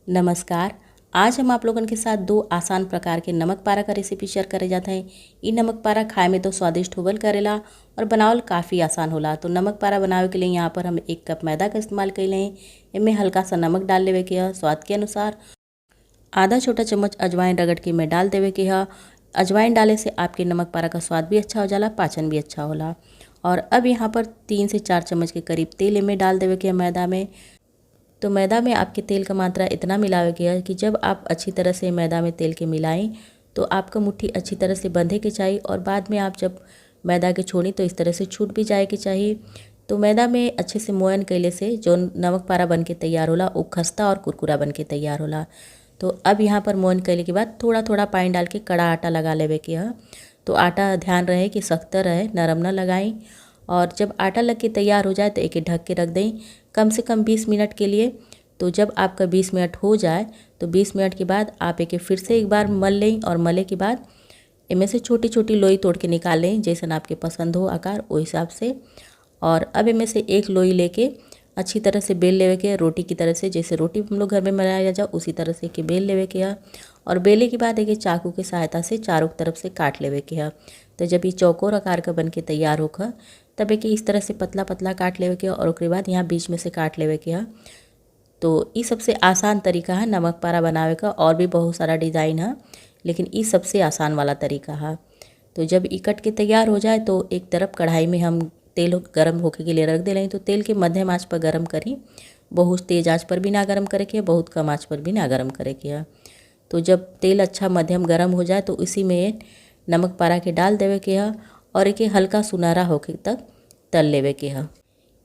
नमस्कार। आज हम आप लोगन के साथ दो आसान प्रकार के नमक पारा का रेसिपी शेयर करे जाते हैं। इ नमक पारा खाए में तो स्वादिष्ट होबल करेला और बनावल काफ़ी आसान होला। तो नमक पारा बनावे के लिए यहाँ पर हम 1 कप मैदा का इस्तेमाल कैले हैं। इनमें हल्का सा नमक डाल लेवे के है स्वाद के अनुसार। आधा छोटा चम्मच अजवाइन रगड़ के में डाल देवे के है। अजवाइन डाले से आपके नमक पारा का स्वाद भी अच्छा हो जाला, पाचन भी अच्छा होला। और अब यहाँ पर 3 से 4 चम्मच के करीब तेल इनमें डाल देवे के है मैदा में। तो मैदा में आपके तेल का मात्रा इतना मिलावे के है कि जब आप अच्छी तरह से मैदा में तेल के मिलाएं तो आपका मुट्ठी अच्छी तरह से बंधे के चाहिए और बाद में आप जब मैदा के छोड़ी तो इस तरह से छूट भी जाए के चाहिए। तो मैदा में अच्छे से मोयन कैले से जो नमक पारा बन के तैयार होला वो खस्ता और कुरकुरा बन के तैयार होला। तो अब यहाँ पर मोयन कैले के बाद थोड़ा थोड़ा पानी डाल के कड़ा आटा लगा लेवे के है। तो आटा ध्यान रहे कि सख्त रहे, नरम न लगाएं। और जब आटा लग के तैयार हो जाए तो एक ढक के रख दें कम से कम 20 मिनट के लिए। तो जब आपका 20 मिनट हो जाए तो 20 मिनट के बाद आप एक फिर से एक बार मल लें और मले के बाद इनमें से छोटी छोटी लोई तोड़ के निकाल लें जैसन आपके पसंद हो आकार उस हिसाब से। और अब इनमें से एक लोई लेके अच्छी तरह से बेल लेवे के रोटी की तरह से, जैसे रोटी हम लोग घर में बनाया जाए उसी तरह से के बेल लेवे के है। और बेले के बाद एक चाकू के सहायता से चारों तरफ से काट लेवे के है। तो जब ये चौकोर आकार का बन के तैयार होकर तब एक इस तरह से पतला पतला काट लेवे के और उसके बाद यहाँ बीच में से काट लेवे के है। तो ये सबसे आसान तरीका है नमक पारा बनावे का। और भी बहुत सारा डिज़ाइन है लेकिन ये सबसे आसान वाला तरीका है। तो जब ये कट के तैयार हो जाए तो एक तरफ कढ़ाई में हम तेल गरम होके के लिए रख दे रहे हैं। तो तेल के मध्यम आंच पर गरम करी, बहुत तेज़ आंच पर भी ना गरम करे के, बहुत कम आंच पर भी ना गरम करे के है। तो जब तेल अच्छा मध्यम गरम हो जाए तो इसी में नमक पारा के डाल देवे के है और एक हल्का सुनहरा होके तक तल लेवे के है।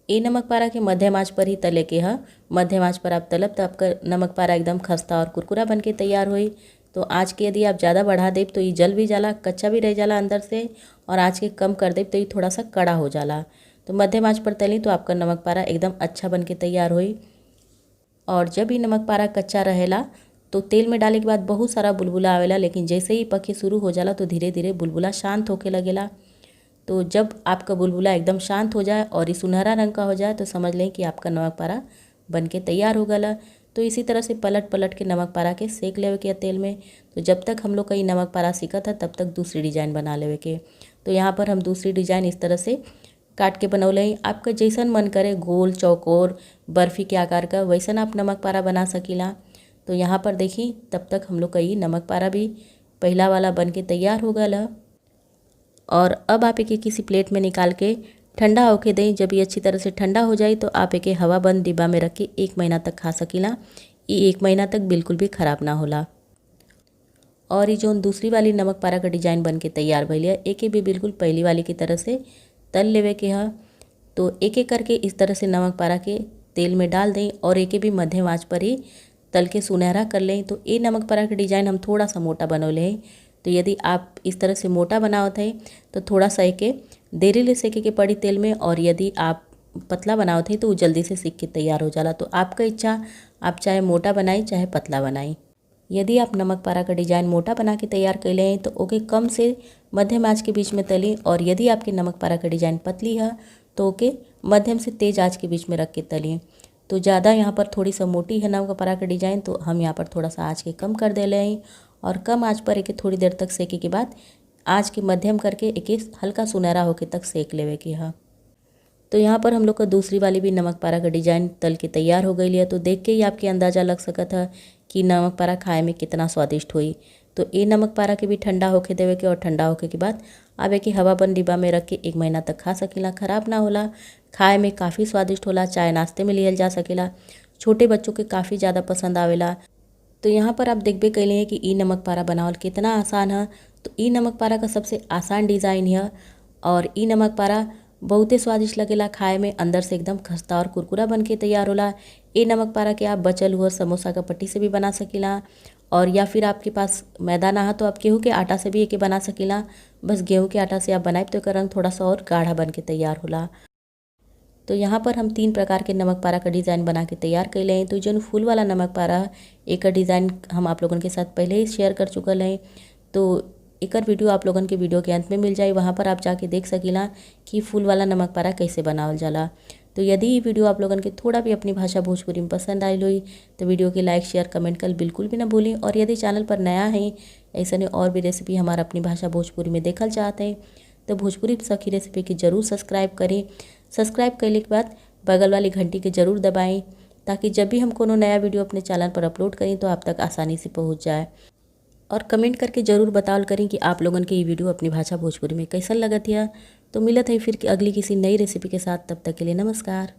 ये नमक पारा के मध्यम आंच पर ही तले के है। मध्यम आंच पर आप तलब तो आपका नमक पारा एकदम खस्ता और कुरकुरा बन के तैयार होई। तो आँच के यदि आप ज़्यादा बढ़ा देब तो ये जल भी जाला, कच्चा भी रह जाला अंदर से। और आँच के कम कर देब तो ये थोड़ा सा कड़ा हो जाला। तो मध्यम आंच पर तली तो आपका नमक पारा एकदम अच्छा बन के तैयार होई। और जब ये नमक पारा कच्चा रहेला तो तेल में डाले के बाद बहुत सारा बुलबुला आवेला, लेकिन जैसे ही पके शुरू हो जाला तो धीरे धीरे बुलबुला शांत होके लगेला। तो जब आपका बुलबुला एकदम शांत हो जाए और ये सुनहरा रंग का हो जाए तो समझ लें कि आपका नमक पारा बन के तैयार हो गला। तो इसी तरह से पलट पलट के नमक पारा के सेक लेवे के तेल में। तो जब तक हम लोग का ये नमक पारा सीखा था तब तक दूसरी डिजाइन बना लेवे के। तो यहाँ पर हम दूसरी डिजाइन इस तरह से काट के बनौले। आपका जैसन मन करे गोल चौकोर बर्फ़ी के आकार का वैसन आप नमक पारा बना सकीला। तो यहाँ पर देखी तब तक हम लोग का ये नमक पारा भी पहला वाला बन के तैयार हो गया। और अब आप एक किसी प्लेट में निकाल के ठंडा होके दें। जब ये अच्छी तरह से ठंडा हो जाए तो आप एक हवा बंद डिब्बा में रख के 1 महीना तक खा सकीला। ये 1 महीना तक बिल्कुल भी ख़राब ना होला। और ये जो दूसरी वाली नमक पारा का डिजाइन बन के तैयार भइल है एक भी बिल्कुल पहली वाली की तरह से तल लेवे के है। तो एक एक करके इस तरह से नमक पारा के तेल में डाल दें और एक भी मध्यम आंच पर ही तल के सुनहरा कर लें। तो ये नमक पारा का डिजाइन हम थोड़ा सा मोटा बनौले हैं। तो यदि आप इस तरह से मोटा बनावत हैं तो थोड़ा सा एके देरी ले सेके के पड़ी तेल में। और यदि आप पतला बनावत हैं तो वो जल्दी से सीख के तैयार हो जाला। तो आपका इच्छा, आप चाहे मोटा बनाई चाहे पतला बनाई। यदि आप नमक पारा का डिजाइन मोटा बना के तैयार कर लें तो ओके कम से मध्यम आंच के बीच में तली। और यदि आपके नमक पारा का डिजाइन पतली है तो ओके मध्यम से तेज आंच के बीच में रख के तली। तो ज़्यादा यहाँ पर थोड़ी सा मोटी है नमक पारा का डिजाइन तो हम यहाँ पर थोड़ा सा आँच के कम कर दे रहे हैं। और कम आंच पर एक थोड़ी देर तक सेके के बाद आंच के मध्यम करके एक हल्का सुनहरा होके तक सेक लेवे के है। तो यहाँ पर हम लोग का दूसरी वाली भी नमक पारा का डिजाइन तल के तैयार हो गई है। तो देख के ही आपके अंदाज़ा लग सका था कि नमक पारा खाए में कितना स्वादिष्ट हुई। तो ये नमक पारा के भी ठंडा होके देवे के और ठंडा होके के बाद आप एक हवा बंद डिब्बा में रख के 1 महीना तक खा सकेला, ख़राब ना होला, खाए में काफ़ी स्वादिष्ट होला, चाय नाश्ते में लियल जा सकेला, छोटे बच्चों के काफ़ी ज़्यादा पसंद आवेला। तो यहाँ पर आप देखबे कैले हैं कि ई नमक पारा बनावल कितना आसान है। तो ई नमक पारा का सबसे आसान डिज़ाइन है और ई नमक पारा बहुते स्वादिष्ट लगेला खाए में, अंदर से एकदम खस्ता और कुरकुरा बन के तैयार होला। ये नमक पारा के आप बचल हुआ समोसा का पट्टी से भी बना सकीला। और या फिर आपके पास मैदा ना हो तो आप गेहूँ के आटा से भी एके बना सकीला। बस गेहूँ के आटा से आप बनाए तो एकर रंग थोड़ा सा और गाढ़ा बन के तैयार होला। तो यहाँ पर हम 3 प्रकार के नमक पारा का डिज़ाइन बना के तैयार कर हैं। तो जो फूल वाला नमक पारा है एक डिज़ाइन हम आप लोगों के साथ पहले ही शेयर कर चुकल हैं। तो एक वीडियो आप लोगन के वीडियो के अंत में मिल जाए, वहाँ पर आप जाके देख सकीला कि फूल वाला नमक पारा कैसे बनावल जाला। तो यदि ये वीडियो आप लोगन के थोड़ा भी अपनी भाषा भोजपुरी में पसंद आई हुई तो वीडियो के लाइक शेयर कमेंट कर बिल्कुल भी ना भूलें। और यदि चैनल पर नया है ऐसा नहीं और भी रेसिपी हमारा अपनी भाषा भोजपुरी में देखल चाहते हैं तो भोजपुरी सखी रेसिपी की ज़रूर सब्सक्राइब करें। सब्सक्राइब करने के बाद बगल वाली घंटी के ज़रूर दबाएं ताकि जब भी हम कोनो नया वीडियो अपने चैनल पर अपलोड करें तो आप तक आसानी से पहुंच जाए। और कमेंट करके ज़रूर बताओ करें कि आप लोगन के ये वीडियो अपनी भाषा भोजपुरी में कैसा लगत है। तो मिलत है फिर अगली किसी नई रेसिपी के साथ, तब तक के लिए नमस्कार।